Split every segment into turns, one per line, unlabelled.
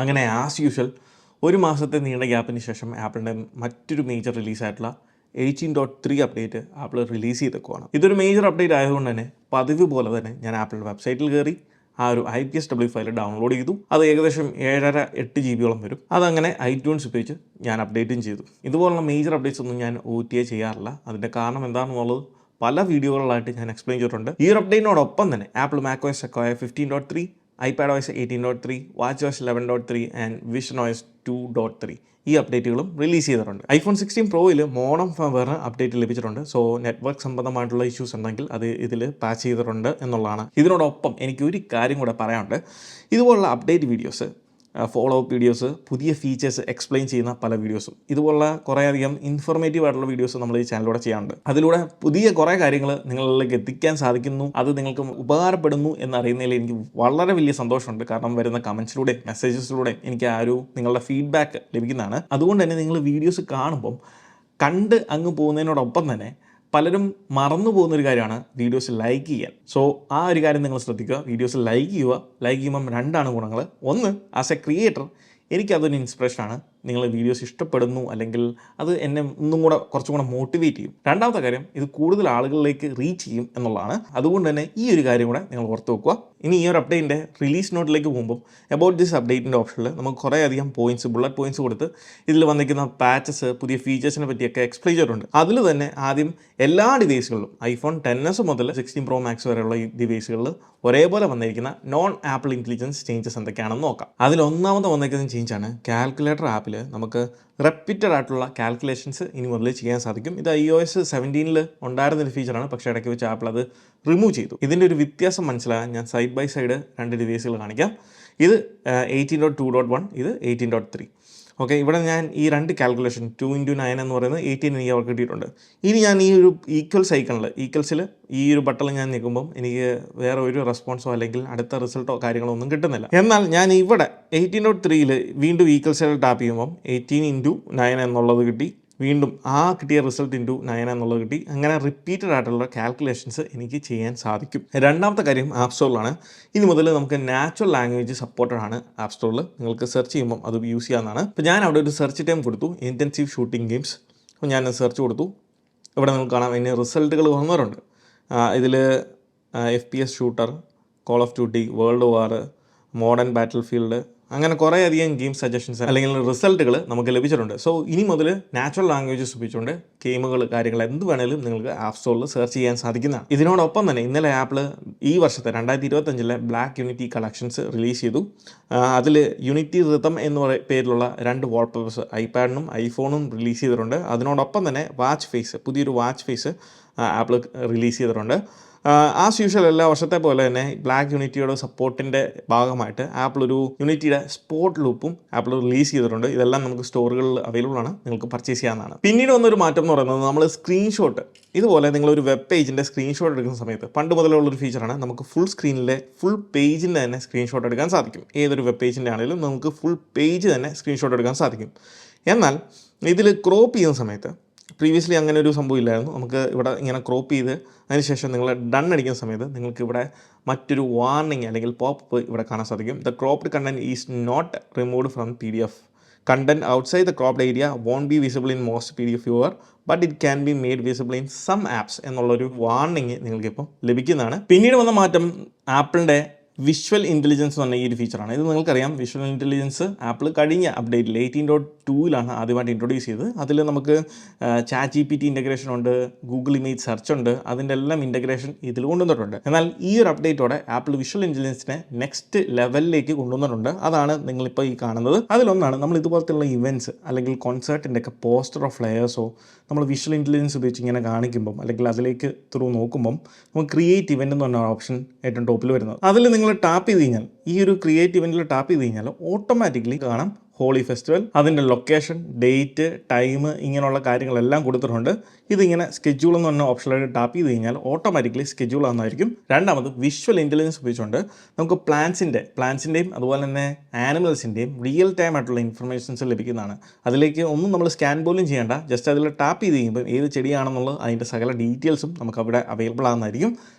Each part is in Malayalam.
അങ്ങനെ ആസ് യൂഷ്വൽ ഒരു മാസത്തെ നീണ്ട ഗ്യാപ്പിന് ശേഷം ആപ്പിളിൻ്റെ മറ്റൊരു മേജർ റിലീസായിട്ടുള്ള 18.3 അപ്ഡേറ്റ് ആപ്പിൾ റിലീസ് ചെയ്തേക്കുവാണ്. ഇതൊരു മേജർ അപ്ഡേറ്റ് ആയതുകൊണ്ട് തന്നെ പതിവ് പോലെ തന്നെ ഞാൻ ആപ്പിളിൻ്റെ വെബ്സൈറ്റിൽ കയറി ആ ഒരു IPSW ഫയൽ ഡൗൺലോഡ് ചെയ്തു. അത് ഏകദേശം 7.5-8 GB വരും. അതങ്ങനെ iTunes ഉപയോഗിച്ച് ഞാൻ അപ്ഡേറ്റും ചെയ്തു. ഇതുപോലുള്ള മേജർ അപ്ഡേറ്റ്സ് ഒന്നും ഞാൻ OTA ചെയ്യാറില്ല. അതിൻ്റെ കാരണം എന്താണെന്നുള്ളത് പല വീഡിയോകളിലായിട്ട് ഞാൻ എക്സ്പ്ലെയിൻ ചെയ്തിട്ടുണ്ട്. ഈ ഒരു അപ്ഡേറ്റിനോടൊപ്പം തന്നെ apple macOS Sequoia 15.3, iPadOS 18.3, watchOS 11.3 and visionOS 2.3 ഈ അപ്ഡേറ്റുകളും റിലീസ് ചെയ്തിട്ടുണ്ട്. iPhone 16 Proയിൽ മോഡം ഫേംവെയറിന് അപ്ഡേറ്റ് ലഭിച്ചിട്ടുണ്ട്. സോ നെറ്റ്വർക്ക് സംബന്ധമായിട്ടുള്ള ഇഷ്യൂസ് ഉണ്ടെങ്കിൽ അത് ഇതിൽ പാച്ച് ചെയ്തിട്ടുണ്ട് എന്നുള്ളതാണ്. ഇതിനോടൊപ്പം എനിക്ക് ഒരു കാര്യം കൂടെ പറയാനുണ്ട്. ഇതുപോലുള്ള update videos, follow up videos, പുതിയ ഫീച്ചേഴ്സ് എക്സ്പ്ലെയിൻ ചെയ്യുന്ന പല വീഡിയോസും, ഇതുപോലുള്ള കുറേയധികം ഇൻഫോർമേറ്റീവ് ആയിട്ടുള്ള വീഡിയോസ് നമ്മൾ ഈ ചാനലിലൂടെ ചെയ്യാറുണ്ട്. അതിലൂടെ പുതിയ കുറേ കാര്യങ്ങൾ നിങ്ങളിലേക്ക് എത്തിക്കാൻ സാധിക്കുന്നു, അത് നിങ്ങൾക്ക് ഉപകാരപ്പെടുന്നു എന്നറിയുന്നതിൽ എനിക്ക് വളരെ വലിയ സന്തോഷമുണ്ട്. കാരണം വരുന്ന കമൻസിലൂടെ, മെസ്സേജസിലൂടെ എനിക്ക് ആ ഒരു നിങ്ങളുടെ ഫീഡ്ബാക്ക് ലഭിക്കുന്നതാണ്. അതുകൊണ്ട് തന്നെ നിങ്ങൾ വീഡിയോസ് കാണുമ്പം കണ്ട് അങ്ങ് പോകുന്നതിനോടൊപ്പം തന്നെ പലരും മറന്നു പോകുന്നൊരു കാര്യമാണ് വീഡിയോസ് ലൈക്ക് ചെയ്യാൻ. സോ ആ ഒരു കാര്യം നിങ്ങൾ ശ്രദ്ധിക്കുക. വീഡിയോസ് ലൈക്ക് ചെയ്യുമ്പം രണ്ടാണ് ഗുണങ്ങൾ. ഒന്ന്, ആസ് എ ക്രിയേറ്റർ എനിക്കതൊരു ഇൻസ്പിറേഷനാണ്. നിങ്ങൾ വീഡിയോസ് ഇഷ്ടപ്പെടുന്നു, അല്ലെങ്കിൽ അത് എന്നെ കുറച്ചും കൂടെ മോട്ടിവേറ്റ് ചെയ്യും. രണ്ടാമത്തെ കാര്യം, ഇത് കൂടുതൽ ആളുകളിലേക്ക് റീച്ച് ചെയ്യും എന്നുള്ളതാണ്. അതുകൊണ്ട് തന്നെ ഈ ഒരു കാര്യം കൂടെ നിങ്ങൾ ഓർത്ത് വെക്കുക. ഇനി ഈ ഒരു അപ്ഡേറ്റിൻ്റെ റിലീസ് നോട്ടിലേക്ക് പോകുമ്പോൾ അബൌട്ട് ദിസ് അപ്ഡേറ്റിൻ്റെ ഓപ്ഷനിൽ നമുക്ക് കുറേയധികം ബുള്ളറ്റ് പോയിൻറ്റ്സ് കൊടുത്ത് ഇതിൽ വന്നിരിക്കുന്ന പാച്ചസ്, പുതിയ ഫീച്ചേഴ്സിനെ പറ്റിയൊക്കെ എക്സ്പ്ലെയിൻ ചെയ്തിട്ടുണ്ട്. അതിൽ തന്നെ ആദ്യം എല്ലാ ഡിവൈസുകളിലും iPhone XS മുതൽ 16 Pro Max വരെയുള്ള ഈ ഡിവൈസുകളിൽ ഒരേപോലെ വന്നിരിക്കുന്ന നോൺ ആപ്പിൾ ഇൻ്റലിജൻസ് ചേഞ്ചസ് എന്തൊക്കെയാണെന്ന് നോക്കാം. അതിലൊന്നാമത് വന്നിരിക്കുന്ന ചേഞ്ചാണ് കാൽക്കുലേറ്റർ ആപ്പിൽ നമുക്ക് റെപ്പിറ്റഡ് ആയിട്ടുള്ള കാൽക്കുലേഷൻസ് ഇനി മുതൽ ചെയ്യാൻ സാധിക്കും. ഇത് iOS 17 ഉണ്ടായിരുന്നൊരു ഫീച്ചറാണ്, പക്ഷേ ഇടയ്ക്ക് വെച്ച് ആപ്പിൾ അത് റിമൂവ് ചെയ്തു. ഇതിൻ്റെ ഒരു വ്യത്യാസം മനസ്സിലാകാൻ ഞാൻ സൈഡ് ബൈ സൈഡ് രണ്ട് ഡിവൈസുകൾ കാണിക്കാം. ഇത് 18.2.1, ഇത് 18.3. ഓക്കെ, ഇവിടെ ഞാൻ ഈ രണ്ട് കാൽക്കുലേഷൻ 2x9 എന്ന് പറയുന്നത് 18 എനിക്ക് അവർക്ക് കിട്ടിയിട്ടുണ്ട്. ഇനി ഞാൻ ഈ ഒരു ഈക്വൽസിൽ ഈ ഒരു ബട്ടൺ ഞാൻ നിൽക്കുമ്പം എനിക്ക് വേറെ ഒരു റെസ്പോൺസോ അല്ലെങ്കിൽ അടുത്ത റിസൾട്ടോ കാര്യങ്ങളോ ഒന്നും കിട്ടുന്നില്ല. എന്നാൽ ഞാൻ ഇവിടെ 18.3ൽ വീണ്ടും ഈക്വൽസിൽ ടാപ്പ് ചെയ്യുമ്പം 18x9 എന്നുള്ളത് കിട്ടി. വീണ്ടും ആ കിട്ടിയ റിസൾട്ട് × 9 എന്നുള്ളത് കിട്ടി. അങ്ങനെ റിപ്പീറ്റഡ് ആയിട്ടുള്ള കാൽക്കുലേഷൻസ് എനിക്ക് ചെയ്യാൻ സാധിക്കും. രണ്ടാമത്തെ കാര്യം ആപ്പ് സ്റ്റോറിലാണ്. ഇനി മുതൽ നമുക്ക് നാച്ചുറൽ ലാംഗ്വേജ് സപ്പോർട്ടഡ് ആണ് ആപ്പ് സ്റ്റോറിൽ. നിങ്ങൾക്ക് സെർച്ച് ചെയ്യുമ്പം അത് യൂസ് ചെയ്യാവുന്നതാണ്. അപ്പോൾ ഞാൻ അവിടെ ഒരു സെർച്ച് ടൈം കൊടുത്തു, ഇൻറ്റൻസീവ് ഷൂട്ടിംഗ് ഗെയിംസ്. അപ്പോൾ ഞാൻ സെർച്ച് കൊടുത്തു. ഇവിടെ നിങ്ങൾക്ക് കാണാം അതിന് റിസൾട്ടുകൾ വന്നവരുണ്ട്. ഇതിൽ FPS shooter, call of duty, world war, modern battle field, അങ്ങനെ കുറേയധികം ഗെയിം സജഷൻസ് അല്ലെങ്കിൽ റിസൾട്ടുകൾ നമുക്ക് ലഭിച്ചിട്ടുണ്ട്. സോ ഇനി മുതൽ നാച്ചുറൽ ലാംഗ്വേജസ് ഉപയോഗിച്ചുകൊണ്ട് ഗെയിമുകൾ, കാര്യങ്ങൾ എന്ത് വേണേലും നിങ്ങൾക്ക് ആപ്പ് സ്റ്റോറിൽ സെർച്ച് ചെയ്യാൻ സാധിക്കുന്നതാണ്. ഇതിനോടൊപ്പം തന്നെ ഇന്നലെ ആപ്പിൾ ഈ വർഷത്തെ 2025 ബ്ലാക്ക് യൂണിറ്റി കളക്ഷൻസ് റിലീസ് ചെയ്തു. അതിൽ യൂണിറ്റി റിതം എന്ന് പേരിലുള്ള 2 വാൾപേപ്പേഴ്സ് ഐപാഡിനും ഐഫോണും റിലീസ് ചെയ്തിട്ടുണ്ട്. അതിനോടൊപ്പം തന്നെ പുതിയൊരു വാച്ച് ഫേസ് ആപ്പിൾ റിലീസ് ചെയ്തിട്ടുണ്ട്. ആസ് യൂഷ്വൽ എല്ലാ വർഷത്തെ പോലെ തന്നെ ബ്ലാക്ക് യൂണിറ്റിയുടെ സപ്പോർട്ടിൻ്റെ ഭാഗമായിട്ട് ആപ്പിൾ ഒരു യൂണിറ്റിയുടെ സ്പോട്ട് ലൂപ്പും ആപ്പിൾ റിലീസ് ചെയ്തിട്ടുണ്ട്. ഇതെല്ലാം നമുക്ക് സ്റ്റോറുകളിൽ അവൈലബിൾ ആണ്, നിങ്ങൾക്ക് പർച്ചേസ് ചെയ്യാവുന്നതാണ്. പിന്നീട് വന്നൊരു മാറ്റം എന്ന് പറയുന്നത് നമ്മൾ സ്ക്രീൻഷോട്ട്, ഇതുപോലെ നിങ്ങളൊരു വെബ് പേജിൻ്റെ സ്ക്രീൻഷോട്ട് എടുക്കുന്ന സമയത്ത് പണ്ട് മുതലുള്ളൊരു ഫീച്ചറാണ്, നമുക്ക് ഫുൾ സ്ക്രീനിലെ ഫുൾ പേജിൻ്റെ തന്നെ സ്ക്രീൻഷോട്ട് എടുക്കാൻ സാധിക്കും. ഏതൊരു വെബ് പേജിൻ്റെ ആണെങ്കിലും നമുക്ക് ഫുൾ പേജ് തന്നെ സ്ക്രീൻഷോട്ട് എടുക്കാൻ സാധിക്കും. എന്നാൽ ഇതിൽ ക്രോപ്പ് ചെയ്യുന്ന സമയത്ത് പ്രീവിയസ്ലി അങ്ങനെ ഒരു സംഭവം ഇല്ലായിരുന്നു. നമുക്ക് ഇവിടെ ഇങ്ങനെ ക്രോപ്പ് ചെയ്ത് അതിനുശേഷം നിങ്ങൾ ഡൺ അടിക്കുന്ന സമയത്ത് നിങ്ങൾക്ക് ഇവിടെ മറ്റൊരു വാർണിംഗ് അല്ലെങ്കിൽ പോപ്പ് ഇവിടെ കാണാൻ സാധിക്കും. The cropped content is not removed from PDF. Content outside the cropped area won't be visible in most PDF viewer, but it can be made visible in some apps എന്നുള്ളൊരു വാർണിംഗ് നിങ്ങൾക്കിപ്പം ലഭിക്കുന്നതാണ്. പിന്നീട് വന്ന മാറ്റം ആപ്പിളിൻ്റെ വിഷ്വൽ ഇൻ്റലിജൻസ് പറഞ്ഞ ഈ ഒരു ഫീച്ചറാണ്. ഇത് നിങ്ങൾക്കറിയാം, വിഷ്വൽ ഇൻ്റലിജൻസ് ആപ്പിൾ കഴിഞ്ഞ അപ്ഡേറ്റിൽ 18.2ലാണ് ആദ്യമായിട്ട് ഇൻട്രൊഡ്യൂസ് ചെയ്തത്. അതിൽ നമുക്ക് ChatGPT ഇൻ്റഗ്രേഷൻ ഉണ്ട്, ഗൂഗിൾ ഇമേജ് സെർച്ച് ഉണ്ട്, അതിൻ്റെ എല്ലാം ഇൻ്റഗ്രേഷൻ ഇതിൽ കൊണ്ടുവന്നിട്ടുണ്ട്. എന്നാൽ ഈ ഒരു അപ്ഡേറ്റോടെ ആപ്പിൾ വിഷ്വൽ ഇൻ്റലിജൻസിനെ നെക്സ്റ്റ് ലെവലിലേക്ക് കൊണ്ടുവന്നിട്ടുണ്ട്. അതാണ് നിങ്ങളിപ്പോൾ ഈ കാണുന്നത്. അതിലൊന്നാണ് നമ്മൾ ഇതുപോലത്തെയുള്ള ഇവൻറ്റ്സ് അല്ലെങ്കിൽ കോൺസേർട്ടിൻ്റെ ഒക്കെ പോസ്റ്ററോ ഫ്ലെയേഴ്സോ നമ്മൾ വിഷ്വൽ ഇൻ്റലിജൻസ് ഉപയോഗിച്ച് ഇങ്ങനെ കാണിക്കുമ്പം അല്ലെങ്കിൽ അതിലേക്ക് നോക്കുമ്പം നമുക്ക് ക്രിയേറ്റ് ഇവൻ്റ് എന്ന് പറഞ്ഞ ഓപ്ഷൻ ഏറ്റവും ടോപ്പിൽ വരുന്നത്. അതിൽ നിങ്ങൾ ടാപ്പ് ചെയ്ത് കഴിഞ്ഞാൽ, ഈ ഒരു ക്രിയേറ്റ് ഇവൻറ്റിൽ ടാപ്പ് ചെയ്ത് കഴിഞ്ഞാൽ ഓട്ടോമാറ്റിക്കലി കാണാം ഹോളി ഫെസ്റ്റിവൽ, അതിൻ്റെ ലൊക്കേഷൻ, ഡേറ്റ്, ടൈം, ഇങ്ങനെയുള്ള കാര്യങ്ങളെല്ലാം കൊടുത്തിട്ടുണ്ട്. ഇതിങ്ങനെ സ്കെഡ്യൂൾ എന്ന് പറഞ്ഞ ഓപ്ഷനിലായിട്ട് ടാപ്പ് ചെയ്ത് കഴിഞ്ഞാൽ ഓട്ടോമാറ്റിക്കലി സ്കെഡ്യൂൾ ആവുന്നതായിരിക്കും. രണ്ടാമത് വിഷ്വൽ ഇൻ്റലിജൻസ് ഉപയോഗിച്ചുകൊണ്ട് നമുക്ക് പ്ലാന്റ്സിൻ്റെയും അതുപോലെ തന്നെ ആനിമൽസിൻ്റെയും റിയൽ ടൈം ആയിട്ടുള്ള ഇൻഫർമേഷൻസ് ലഭിക്കുന്നതാണ്. അതിലേക്ക് ഒന്നും നമ്മൾ സ്കാൻ പോലും ചെയ്യേണ്ട, ജസ്റ്റ് അതിൽ ടാപ്പ് ചെയ്ത് കഴിയുമ്പോൾ ഏത് ചെടിയാണെന്നുള്ളത് അതിൻ്റെ സകല ഡീറ്റെയിൽസും നമുക്ക് അവിടെ അവൈലബിൾ ആകുന്നതായിരിക്കും.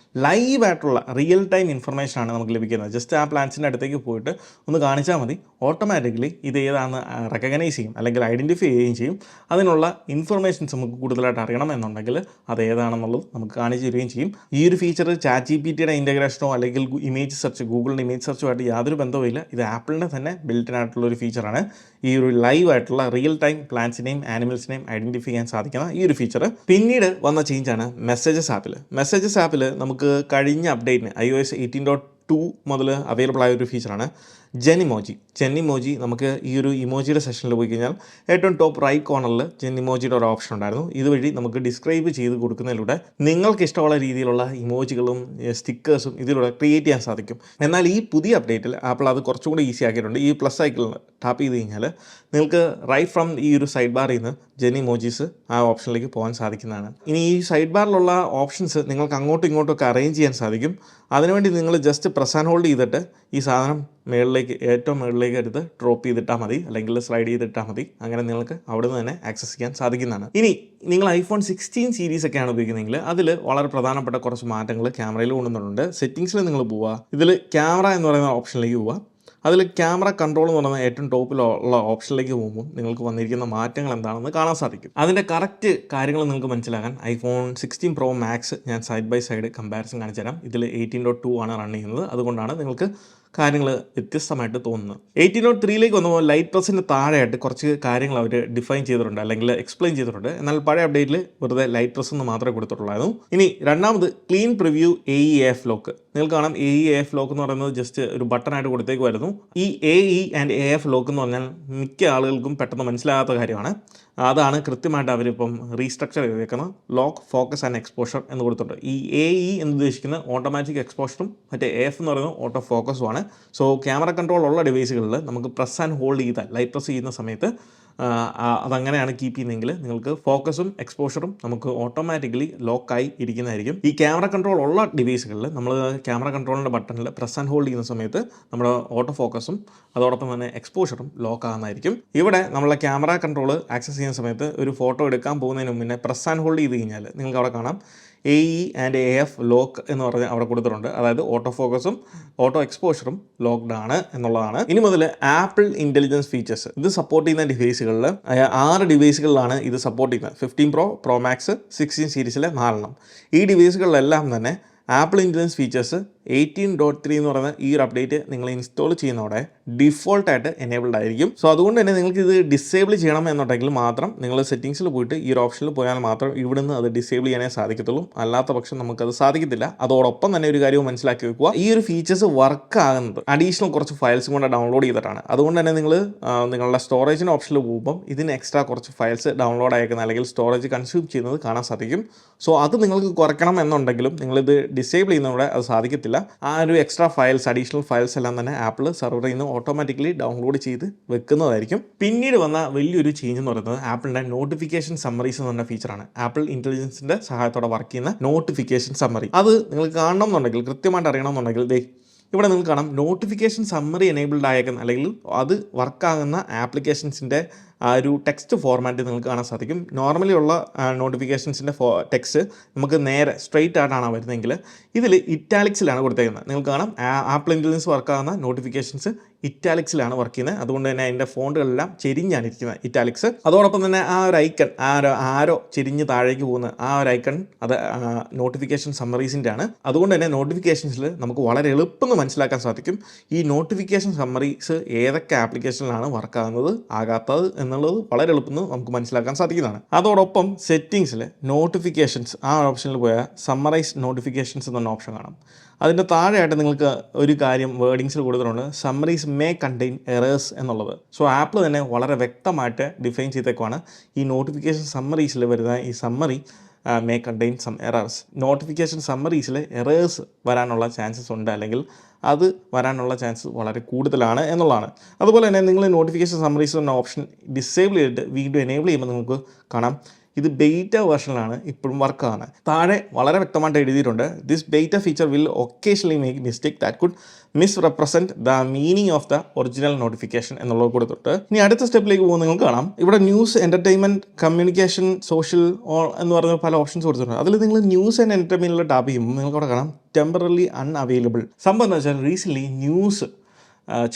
ലൈവായിട്ടുള്ള റിയൽ ടൈം ഇൻഫർമേഷനാണ് നമുക്ക് ലഭിക്കുന്നത്. ജസ്റ്റ് ആ പ്ലാൻസിൻ്റെ അടുത്തേക്ക് പോയിട്ട് ഒന്ന് കാണിച്ചാൽ മതി, ഓട്ടോമാറ്റിക്കലി ഇത് ഏതാണെന്ന് റെക്കഗ്നൈസ് ചെയ്യും അല്ലെങ്കിൽ ഐഡൻറ്റിഫൈ ചെയ്യുകയും ചെയ്യും. അതിനുള്ള ഇൻഫർമേഷൻസ് നമുക്ക് കൂടുതലായിട്ട് അറിയണം എന്നുണ്ടെങ്കിൽ അത് ഏതാണെന്നുള്ളത് നമുക്ക് കാണിച്ചു തരികയും ചെയ്യും. ഈ ഒരു ഫീച്ചർ ChatGPTയുടെ ഇൻ്റഗ്രേഷനോ അല്ലെങ്കിൽ ഇമേജ് സെർച്ച്, ഗൂഗിളിൻ്റെ ഇമേജ് സെർച്ചുമായിട്ട് യാതൊരു ബന്ധവുമില്ല. ഇത് ആപ്പിളിൻ്റെ തന്നെ ബിൽറ്റ് ആയിട്ടുള്ള ഒരു ഫീച്ചറാണ്. ഈ ഒരു ലൈവ് ആയിട്ടുള്ള റിയൽ ടൈം പ്ലാന്റ്സിനെയും ആനിമൽസിനെയും ഐഡൻറ്റിഫൈ ചെയ്യാൻ സാധിക്കുന്ന ഈ ഒരു ഫീച്ചർ. പിന്നീട് വന്ന ചേഞ്ചാണ് മെസ്സേജസ് ആപ്പിൽ നമുക്ക് കഴിഞ്ഞ അപ്ഡേറ്റിന് iOS 18.2 മുതൽ അവൈലബിൾ ആയ ഒരു ഫീച്ചറാണ് ജെനിമോജി. നമുക്ക് ഈ ഒരു ഇമോജിയുടെ സെഷനിൽ പോയി കഴിഞ്ഞാൽ ഏറ്റവും ടോപ്പ് റൈറ്റ് കോർണറിൽ ജെനിമോജിയുടെ ഒരു ഓപ്ഷൻ ഉണ്ടായിരുന്നു. ഇതുവഴി നമുക്ക് ഡിസ്ക്രൈബ് ചെയ്ത് കൊടുക്കുന്നതിലൂടെ നിങ്ങൾക്ക് ഇഷ്ടമുള്ള രീതിയിലുള്ള ഇമോജികളും സ്റ്റിക്കേഴ്സും ഇതിലൂടെ ക്രിയേറ്റ് ചെയ്യാൻ സാധിക്കും. എന്നാൽ ഈ പുതിയ അപ്ഡേറ്റിൽ ആപ്പിൾ അത് കുറച്ചുകൂടി ഈസി ആക്കിയിട്ടുണ്ട്. ഈ പ്ലസ് ഐക്കണിൽ ടാപ്പ് ചെയ്ത് കഴിഞ്ഞാൽ നിങ്ങൾക്ക് റൈറ്റ് ഫ്രം ഈ ഒരു സൈഡ് ബാറിൽ നിന്ന് ജെനിമോജീസ് ആ ഓപ്ഷനിലേക്ക് പോകാൻ സാധിക്കുന്നതാണ്. ഇനി ഈ സൈഡ് ബാറിലുള്ള ഓപ്ഷൻസ് നിങ്ങൾക്ക് അങ്ങോട്ടും ഇങ്ങോട്ടും ഒക്കെ അറേഞ്ച് ചെയ്യാൻ സാധിക്കും. അതിനുവേണ്ടി നിങ്ങൾ ജസ്റ്റ് പ്രസ് ആൻഡ് ഹോൾഡ് ചെയ്തിട്ട് ഈ സാധനം ഏറ്റവും മുകളിലേക്ക് എടുത്ത് ഡ്രോപ്പ് ചെയ്തിട്ടാൽ മതി, അല്ലെങ്കിൽ സ്ലൈഡ് ചെയ്തിട്ടാൽ മതി. അങ്ങനെ നിങ്ങൾക്ക് അവിടെ നിന്ന് തന്നെ ആക്സസ് ചെയ്യാൻ സാധിക്കുന്നതാണ്. ഇനി നിങ്ങൾ iPhone 16 സീരീസ് ഒക്കെയാണ് ഉപയോഗിക്കുന്നതെങ്കിൽ അതിൽ വളരെ പ്രധാനപ്പെട്ട കുറച്ച് മാറ്റങ്ങൾ ക്യാമറയിൽ കൊണ്ടുവന്നിട്ടുണ്ട്. സെറ്റിങ്സിൽ നിങ്ങൾ പോവുക, ഇതിൽ ക്യാമറ എന്ന് പറയുന്ന ഓപ്ഷനിലേക്ക് പോവുക. അതിൽ ക്യാമറ കൺട്രോൾ എന്ന് പറയുന്ന ഏറ്റവും ടോപ്പിലുള്ള ഓപ്ഷനിലേക്ക് പോകുമ്പോൾ നിങ്ങൾക്ക് വന്നിരിക്കുന്ന മാറ്റങ്ങൾ എന്താണെന്ന് കാണാൻ സാധിക്കും. അതിൻ്റെ കറക്റ്റ് കാര്യങ്ങൾ നിങ്ങൾക്ക് മനസ്സിലാക്കാൻ iPhone 16 Pro Max ഞാൻ സൈഡ് ബൈ സൈഡ് കമ്പാരിസൺ കാണിച്ചു തരാം. ഇതിൽ 18.2 ആണ് റൺ ചെയ്യുന്നത്. അതുകൊണ്ടാണ് നിങ്ങൾക്ക് കാര്യങ്ങൾ വ്യത്യസ്തമായിട്ട് തോന്നുന്നത്. 18.3 വന്നപ്പോൾ ലൈറ്റ് പ്ലസിൻ്റെ താഴെയായിട്ട് കുറച്ച് കാര്യങ്ങൾ അവർ ഡിഫൈൻ ചെയ്തിട്ടുണ്ട് അല്ലെങ്കിൽ എക്സ്പ്ലെയിൻ ചെയ്തിട്ടുണ്ട്. എന്നാൽ പഴയ അപ്ഡേറ്റിൽ വെറുതെ ലൈറ്റ് പ്ലസ് എന്ന് മാത്രമേ കൊടുത്തിട്ടുള്ളായിരുന്നു. ഇനി രണ്ടാമത് ക്ലീൻ പ്രിവ്യൂ AE/AF ലോക്ക്. നിങ്ങൾക്ക് കാണാം AE/AF ലോക്ക് എന്ന് പറയുന്നത് ജസ്റ്റ് ഒരു ബട്ടണായിട്ട് കൊടുത്തേക്കുമായിരുന്നു. ഈ AE ആൻഡ് AF ലോക്ക് എന്ന് പറഞ്ഞാൽ മിക്ക ആളുകൾക്കും പെട്ടെന്ന് മനസ്സിലാകാത്ത കാര്യമാണ്. അതാണ് കൃത്യമായിട്ട് അവരിപ്പം റീസ്ട്രക്ചർ ചെയ്തേക്കുന്നത്. ലോക്ക്, ഫോക്കസ് ആൻഡ് എക്സ്പോഷർ എന്ന് കൊടുത്തിട്ടുണ്ട്. ഈ AE എന്ന് ഉദ്ദേശിക്കുന്ന ഓട്ടോമാറ്റിക് എക്സ്പോഷറും മറ്റേ AF എന്ന് പറയുന്നത് ഓട്ടോ ഫോക്കസുമാണ്. സോ ക്യാമറ കൺട്രോൾ ഉള്ള ഡിവൈസുകളിൽ നമുക്ക് പ്രസ് ആൻഡ് ഹോൾഡ് ചെയ്താൽ, ലൈറ്റ് പ്രസ് ചെയ്യുന്ന സമയത്ത് അതങ്ങനെയാണ് കീപ്പ് ചെയ്യുന്നതെങ്കിൽ നിങ്ങൾക്ക് ഫോക്കസും എക്സ്പോഷറും നമുക്ക് ഓട്ടോമാറ്റിക്കലി ലോക്കായി ഇരിക്കുന്നതായിരിക്കും. ഈ ക്യാമറ കൺട്രോൾ ഉള്ള ഡിവൈസുകളിൽ നമ്മൾ ക്യാമറ കൺട്രോളിൻ്റെ ബട്ടണിൽ പ്രസ് ആൻഡ് ഹോൾഡ് ചെയ്യുന്ന സമയത്ത് നമ്മുടെ ഓട്ടോ ഫോക്കസും അതോടൊപ്പം തന്നെ എക്സ്പോഷറും ലോക്ക് ആകുന്നതായിരിക്കും. ഇവിടെ നമ്മളെ ക്യാമറ കൺട്രോൾ ആക്സസ് ചെയ്യുന്ന സമയത്ത് ഒരു ഫോട്ടോ എടുക്കാൻ പോകുന്നതിന് മുന്നേ പ്രസ് ആൻഡ് ഹോൾഡ് ചെയ്ത് കഴിഞ്ഞാൽ നിങ്ങൾക്ക് അവിടെ കാണാം AE ആൻഡ് AF ലോക്ക് എന്ന് പറഞ്ഞ് അവിടെ കൊടുത്തിട്ടുണ്ട്. അതായത് ഓട്ടോ ഫോക്കസും ഓട്ടോ എക്സ്പോഷറും ലോക്ക്ഡ് ആണ് എന്നുള്ളതാണ്. ഇനി മുതൽ ആപ്പിൾ ഇൻ്റലിജൻസ് ഫീച്ചേഴ്സ് ഇത് സപ്പോർട്ട് ചെയ്യുന്ന ഡിവൈസുകളിൽ 6 ഡിവൈസുകളിലാണ് ഇത് സപ്പോർട്ട് ചെയ്യുന്നത്. 15 Pro Max 16 സീരീസിലെ 4 ഈ ഡിവൈസുകളിലെല്ലാം തന്നെ ആപ്പിൾ ഇൻ്റലിജൻസ് ഫീച്ചേഴ്സ് 18.3 എന്ന് പറയുന്ന ഈ ഒരു അപ്ഡേറ്റ് നിങ്ങൾ ഇൻസ്റ്റാൾ ചെയ്യുന്നതോടെ ഡിഫോൾട്ടായിട്ട് എനേബിൾഡ് ആയിരിക്കും. സോ അതുകൊണ്ട് തന്നെ നിങ്ങൾക്ക് ഇത് ഡിസേബിൾ ചെയ്യണം എന്നുണ്ടെങ്കിൽ മാത്രം നിങ്ങൾ സെറ്റിംഗ്സിൽ പോയിട്ട് ഈ ഒരു ഓപ്ഷനിൽ പോയാൽ മാത്രം ഇവിടുന്ന് അത് ഡിസേബിൾ ചെയ്യാനേ സാധിക്കത്തുള്ളൂ. അല്ലാത്ത പക്ഷം നമുക്കത് സാധിക്കത്തില്ല. അതോടൊപ്പം തന്നെ ഒരു കാര്യവും മനസ്സിലാക്കി വെക്കുക, ഈ ഒരു ഫീച്ചേഴ്സ് വർക്ക് ആകുന്നത് അഡീഷണൽ കുറച്ച് ഫയൽസും കൊണ്ട് ഡൗൺലോഡ് ചെയ്തിട്ടാണ്. അതുകൊണ്ട് തന്നെ നിങ്ങൾ നിങ്ങളുടെ സ്റ്റോറേജിൻ്റെ ഓപ്ഷനിൽ പോകുമ്പം ഇതിന് എക്സ്ട്രാ കുറച്ച് ഫയൽസ് ഡൗൺലോഡ് അയക്കുന്ന അല്ലെങ്കിൽ സ്റ്റോറേജ് കൺസ്യൂം ചെയ്യുന്നത് കാണാൻ സാധിക്കും. സോ അത് നിങ്ങൾക്ക് കുറയ്ക്കണം എന്നുണ്ടെങ്കിലും നിങ്ങളിത് ഡിസേബിൾ ചെയ്യുന്നതോടെ അത് സാധിക്കത്തില്ല. ആ ഒരു എക്സ്ട്രാ ഫയൽസ്, അഡീഷണൽ ഫയൽസ് എല്ലാം തന്നെ ആപ്പിൾ സെർവറിൽ നിന്ന് ഓട്ടോമാറ്റിക്കലി ഡൗൺലോഡ് ചെയ്ത് വെക്കുന്നതായിരിക്കും. പിന്നീട് വന്ന വലിയൊരു ചേഞ്ച് എന്ന് പറയുന്നത് ആപ്പിളിൻ്റെ നോട്ടിഫിക്കേഷൻ സമ്മറീസ് എന്ന് പറഞ്ഞ ഫീച്ചറാണ്. ആപ്പിൾ ഇൻ്റലിജൻസിൻ്റെ സഹായത്തോടെ വർക്ക് ചെയ്യുന്ന നോട്ടിഫിക്കേഷൻ സമ്മറി. അത് നിങ്ങൾക്ക് കാണണം എന്നുണ്ടെങ്കിൽ, കൃത്യമായിട്ട് അറിയണം എന്നുണ്ടെങ്കിൽ ഇവിടെ നിങ്ങൾക്ക് കാണാം നോട്ടിഫിക്കേഷൻ സമ്മറി എനേബിൾഡ് ആയേക്കുന്ന അല്ലെങ്കിൽ അത് വർക്കാകുന്ന ആപ്ലിക്കേഷൻസിൻ്റെ ആ ഒരു ടെക്സ്റ്റ് ഫോർമാറ്റ് നിങ്ങൾക്ക് കാണാൻ സാധിക്കും. നോർമലി ഉള്ള നോട്ടിഫിക്കേഷൻസിൻ്റെ ടെക്സ്റ്റ് നമുക്ക് നേരെ സ്ട്രെയിറ്റ് ആയിട്ടാണ് വരുന്നതെങ്കിൽ ഇതിൽ ഇറ്റാലിക്സിലാണ് കൊടുത്തേക്കുന്നത്. നിങ്ങൾക്ക് കാണാം ആപ്പിൾ ഇൻ്റലിജൻസ് വർക്കാകുന്ന നോട്ടിഫിക്കേഷൻസ് ഇറ്റാലിക്സിലാണ് വർക്ക് ചെയ്യുന്നത്. അതുകൊണ്ട് തന്നെ അതിൻ്റെ ഫോണ്ടുകളെല്ലാം ചെരിഞ്ഞാണ് ഇരിക്കുന്നത്, ഇറ്റാലിക്സ്. അതോടൊപ്പം തന്നെ ആ ഒരു ഐക്കൺ, ആരോ ചെരിഞ്ഞ് താഴേക്ക് പോകുന്ന ആ ഒരു ഐക്കൺ അത് നോട്ടിഫിക്കേഷൻ സമ്മറീസിൻ്റെ ആണ്. അതുകൊണ്ട് തന്നെ നോട്ടിഫിക്കേഷൻസിൽ നമുക്ക് വളരെ എളുപ്പം മനസ്സിലാക്കാൻ സാധിക്കും ഈ നോട്ടിഫിക്കേഷൻ സമ്മറീസ് ഏതൊക്കെ ആപ്ലിക്കേഷനിലാണ് വർക്കാകുന്നത്, ആകാത്തത് എന്നുള്ളത് വളരെ എളുപ്പം നമുക്ക് മനസ്സിലാക്കാൻ സാധിക്കുന്നതാണ്. അതോടൊപ്പം സെറ്റിങ്സിൽ നോട്ടിഫിക്കേഷൻസ് ആ ഓപ്ഷനിൽ പോയാൽ സമ്മറൈസ് നോട്ടിഫിക്കേഷൻസ് എന്ന ഓപ്ഷൻ കാണാം. അതിൻ്റെ താഴെയായിട്ട് നിങ്ങൾക്ക് ഒരു കാര്യം വേർഡിങ്സിൽ കൊടുത്തിട്ടുണ്ട്, സമ്മറീസ് മേ കണ്ടെയ്ൻ എറേഴ്സ് എന്നുള്ളത്. സോ ആപ്പിൾ തന്നെ വളരെ വ്യക്തമായിട്ട് ഡിഫൈൻ ചെയ്തേക്കുവാണ് ഈ നോട്ടിഫിക്കേഷൻ സമ്മറീസിൽ വരുന്ന ഈ summary may contain some errors. Notification സമ്മറീസിൽ എറേഴ്സ് വരാനുള്ള ചാൻസസ് ഉണ്ട്, അല്ലെങ്കിൽ അത് വരാനുള്ള ചാൻസ് വളരെ കൂടുതലാണ് എന്നുള്ളതാണ്. അതുപോലെ തന്നെ നിങ്ങൾ നോട്ടിഫിക്കേഷൻ സമ്മറീസ് എന്ന ഓപ്ഷൻ ഡിസേബിൾ ചെയ്തിട്ട് വീണ്ടും എനേബിൾ ചെയ്യുമ്പോൾ നിങ്ങൾക്ക് കാണാം ഇത് ബെയ്റ്റ വേർഷനിലാണ് ഇപ്പോഴും വർക്ക് ആവുന്നത്. താഴെ വളരെ വ്യക്തമായിട്ട് എഴുതിയിട്ടുണ്ട്, this beta feature will occasionally make mistake that could misrepresent the meaning of the original notification എന്നുള്ളത് കൊടുത്തിട്ട് ഇനി അടുത്ത സ്റ്റെപ്പിലേക്ക് പോകുമ്പോൾ നിങ്ങൾക്ക് കാണാം ഇവിടെ ന്യൂസ്, എൻ്റർടൈൻമെൻറ്റ്, കമ്മ്യൂണിക്കേഷൻ, സോഷ്യൽ എന്ന് പറഞ്ഞ പല ഓപ്ഷൻസ് കൊടുത്തിട്ടുണ്ട്. അതിൽ നിങ്ങൾ ന്യൂസ് ആൻഡ് എൻ്റർടൈൻമെൻറ്റിൽ ടാപ്പ് ചെയ്യുമ്പോൾ നിങ്ങൾക്ക് അവിടെ കാണാം ടെമ്പററി അൺഅവൈലബിൾ. സംഭവം എന്താ വെച്ചാൽ recently news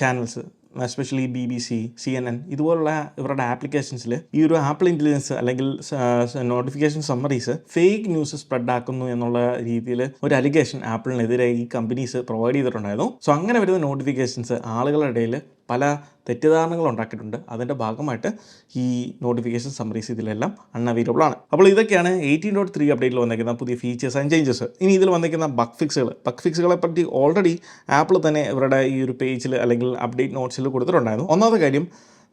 channels especially BBC, CNN ഇതുപോലുള്ള ഇവരുടെ ആപ്ലിക്കേഷൻസിൽ ഈ ഒരു ആപ്പിൾ ഇൻ്റലിജൻസ് അല്ലെങ്കിൽ notification summaries fake news spread ആക്കുന്നു എന്നുള്ള രീതിയിൽ ഒരു അലിഗേഷൻ ആപ്പിളിനെതിരെ ഈ കമ്പനീസ് പ്രൊവൈഡ് ചെയ്തിട്ടുണ്ടായിരുന്നു. സോ അങ്ങനെ വരുന്ന നോട്ടിഫിക്കേഷൻസ് ആളുകളുടെ ഇടയിൽ പല തെറ്റിദ്ധാരണകൾ ഉണ്ടാക്കിയിട്ടുണ്ട്. അതിൻ്റെ ഭാഗമായിട്ട് ഈ നോട്ടിഫിക്കേഷൻ സമ്മറീസ് ഇതിലെല്ലാം അൺഅവൈലബിൾ ആണ്. അപ്പോൾ ഇതൊക്കെയാണ് 18.3 അപ്ഡേറ്റിൽ വന്നിരിക്കുന്ന പുതിയ ഫീച്ചേഴ്സ് ആൻഡ് ചേഞ്ചസ്. ഇനി ഇതിൽ വന്നിരിക്കുന്ന ബഗ് ഫിക്സുകളെ പറ്റി ഓൾറെഡി ആപ്പിൾ തന്നെ ഇവരുടെ ഈ ഒരു പേജിൽ അല്ലെങ്കിൽ അപ്ഡേറ്റ് നോട്ട്സിൽ കൊടുത്തിട്ടുണ്ടായിരുന്നു. ഒന്നാമത്തെ കാര്യം,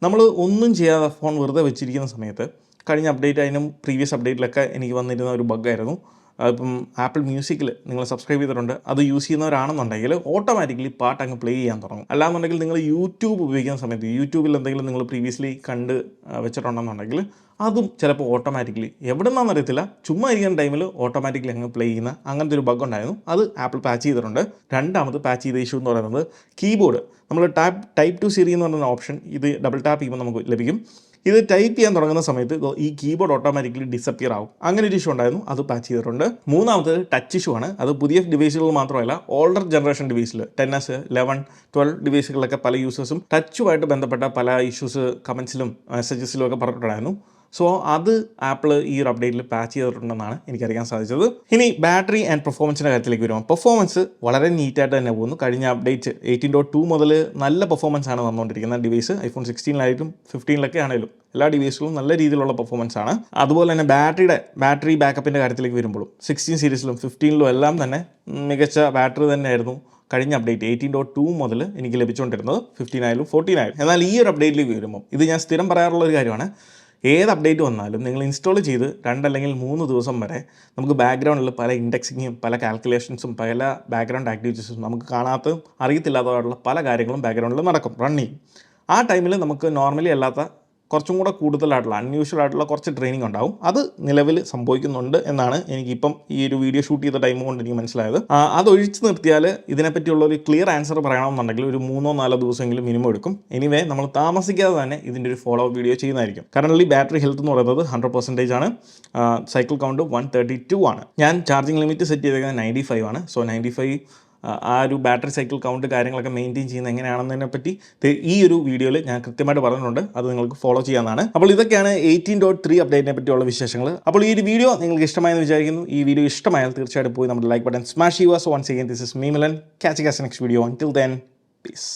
നമ്മൾ ഒന്നും ചെയ്യാതെ ഫോൺ വെറുതെ വെച്ചിരിക്കുന്ന സമയത്ത് കഴിഞ്ഞ അപ്ഡേറ്റ് അതിനും പ്രീവിയസ് അപ്ഡേറ്റിലൊക്കെ എനിക്ക് വന്നിരുന്ന ഒരു ബഗ്ഗായിരുന്നു. ഇപ്പം ആപ്പിൾ മ്യൂസിക്കിൽ നിങ്ങൾ സബ്സ്ക്രൈബ് ചെയ്തിട്ടുണ്ട്, അത് യൂസ് ചെയ്യുന്നവരാണെന്നുണ്ടെങ്കിൽ ഓട്ടോമാറ്റിക്കലി പാട്ട് അങ്ങ് പ്ലേ ചെയ്യാൻ തുടങ്ങും. അല്ലാന്നുണ്ടെങ്കിൽ നിങ്ങൾ യൂട്യൂബ് ഉപയോഗിക്കുന്ന സമയത്ത് യൂട്യൂബിൽ എന്തെങ്കിലും നിങ്ങൾ പ്രീവിയസ്ലി കണ്ട് വെച്ചിട്ടുണ്ടെന്നുണ്ടെങ്കിൽ അതും ചിലപ്പോൾ ഓട്ടോമാറ്റിക്കലി എവിടെ നിന്നാണെന്ന് അറിയത്തില്ല, ചുമ്മാ ഇരിക്കുന്ന ടൈമിൽ ഓട്ടോമാറ്റിക്കലി അങ്ങ് പ്ലേ ചെയ്യുന്ന അങ്ങനത്തെ ഒരു ബഗ് ഉണ്ടായിരുന്നു. അത് ആപ്പിൾ പാച്ച് ചെയ്തിട്ടുണ്ട്. രണ്ടാമത് പാച്ച് ചെയ്ത ഇഷ്യൂ എന്ന് പറയുന്നത് കീബോർഡ്. നമ്മൾ ടൈപ്പ് ടു സിറി എന്ന് പറയുന്ന ഓപ്ഷൻ ഇത് ഡബിൾ ടാപ്പ് ചെയ്യുമ്പോൾ നമുക്ക് ലഭിക്കും. ഇത് ടൈപ്പ് ചെയ്യാൻ തുടങ്ങുന്ന സമയത്ത് ഈ കീബോർഡ് ഓട്ടോമാറ്റിക്കലി ഡിസപ്പിയർ ആവും. അങ്ങനെ ഒരു ഇഷ്യൂ ഉണ്ടായിരുന്നു, അത് പാച്ച് ചെയ്തിട്ടുണ്ട്. മൂന്നാമത് ടച്ച് ഇഷ്യൂ ആണ്. അത് പുതിയ ഡിവൈസുകൾ മാത്രമല്ല ഓൾഡർ ജനറേഷൻ ഡിവൈസിൽ 10s, 11, 12 ഡിവൈസുകളിലൊക്കെ പല യൂസേഴ്സും ടച്ചുമായിട്ട് ബന്ധപ്പെട്ട പല ഇഷ്യൂസ് കമൻസിലും മെസ്സേജസിലും ഒക്കെ പറഞ്ഞിട്ടുണ്ടായിരുന്നു. സോ അത് ആപ്പിൾ ഈ ഒരു അപ്ഡേറ്റിൽ പാച്ച് ചെയ്തിട്ടുണ്ടെന്നാണ് എനിക്കറിയാൻ സാധിച്ചത്. ഇനി ബാറ്ററി ആൻഡ് പെർഫോമൻസിൻ്റെ കാര്യത്തിലേക്ക് വരുമ്പോൾ പെർഫോമൻസ് വളരെ നീറ്റായിട്ട് തന്നെ പോകുന്നു. കഴിഞ്ഞ അപ്ഡേറ്റ് 18.2 മുതൽ നല്ല പെർഫോമൻസ് ആണ് വന്നുകൊണ്ടിരിക്കുന്ന ഡിവൈസ്. iPhone 16 15 ആണെങ്കിലും എല്ലാ ഡിവൈസുകളും നല്ല രീതിയിലുള്ള പെർഫോമൻസ് ആണ്. അതുപോലെ തന്നെ ബാറ്ററി ബാക്കപ്പിൻ്റെ കാര്യത്തിലേക്ക് വരുമ്പോഴും 16 സീരീസിലും 15 എല്ലാം തന്നെ മികച്ച ബാറ്ററി തന്നെയായിരുന്നു കഴിഞ്ഞ അപ്ഡേറ്റ് 18.2 മുതൽ എനിക്ക് ലഭിച്ചുകൊണ്ടിരുന്നത്. 15 14. എന്നാൽ ഈ ഒരു അപ്ഡേറ്റിലേക്ക് വരുമ്പോൾ ഇത് ഞാൻ സ്ഥിരം പറയാറുള്ള ഒരു കാര്യമാണ്, ഏത് അപ്ഡേറ്റ് വന്നാലും നിങ്ങൾ ഇൻസ്റ്റാൾ ചെയ്ത് 2 അല്ലെങ്കിൽ 3 ദിവസം വരെ നമുക്ക് ബാക്ക്ഗ്രൗണ്ടിൽ പല ഇൻഡെക്സിങ്ങും പല കാൽക്കുലേഷൻസും പല ബാക്ക്ഗ്രൗണ്ട് ആക്ടിവിറ്റീസും നമുക്ക് കാണാത്തതും അറിയത്തില്ലാത്തതായിട്ടുള്ള പല കാര്യങ്ങളും ബാക്ക്ഗ്രൗണ്ടിൽ നടക്കും, റൺ ചെയ്യും. ആ ടൈമിൽ നമുക്ക് നോർമലി അല്ലാത്ത കുറച്ചും കൂടെ കൂടുതലായിട്ടുള്ള അൺയൂഷ്വൽ ആയിട്ടുള്ള കുറച്ച് ട്രെയിനിങ് ഉണ്ടാവും. അത് നിലവിൽ സംഭവിക്കുന്നുണ്ട് എന്നാണ് എനിക്കിപ്പം ഈ ഒരു വീഡിയോ ഷൂട്ട് ചെയ്ത ടൈം കൊണ്ട് എനിക്ക് മനസ്സിലായത്. അതൊഴിച്ച് നിർത്തിയാൽ ഇതിനെപ്പറ്റിയുള്ള ഒരു ക്ലിയർ ആൻസർ പറയണമെന്നുണ്ടെങ്കിൽ ഒരു 3-4 ദിവസമെങ്കിലും മിനിമം എടുക്കും. എനിവേ നമ്മൾ താമസിക്കാതെ തന്നെ ഇതിൻ്റെ ഒരു ഫോളോ അപ്പ് വീഡിയോ ചെയ്യുന്നതായിരിക്കും. കറൻറ്റ്ലി ബാറ്ററി ഹെൽത്ത് എന്ന് പറയുന്നത് 100% ആണ്. സൈക്കിൾ കൗണ്ട് 132 ആണ്. ഞാൻ ചാർജിങ് ലിമിറ്റ് സെറ്റ് ചെയ്തേക്കുന്നത് 95 ആണ്. സോ 95 ആ ഒരു ബാറ്ററി സൈക്കിൾ കൗണ്ട് കാര്യങ്ങളൊക്കെ മെയിൻറ്റെയിൻ ചെയ്യുന്നത് എങ്ങനെയാണെന്നതിനെ പറ്റി ഈ ഒരു വീഡിയോയിൽ ഞാൻ കൃത്യമായിട്ട് പറഞ്ഞിട്ടുണ്ട്. അത് നിങ്ങൾക്ക് ഫോളോ ചെയ്യാവുന്നതാണ്. അപ്പോൾ ഇതൊക്കെയാണ് 18.3 അപ്ഡേറ്റിനെ പറ്റിയുള്ള വിശേഷങ്ങൾ. അപ്പോൾ ഈ ഒരു വീഡിയോ നിങ്ങൾക്ക് ഇഷ്ടമായെന്ന് വിചാരിക്കുന്നു. ഈ വീഡിയോ ഇഷ്ടമായാൽ തീർച്ചയായിട്ടും പോയി നമ്മുടെ ലൈക്ക് ബട്ടൺ സ്മാഷ് ചെയ്യുക. So once again this is me Milan. Catch you guys next video. Until then, peace.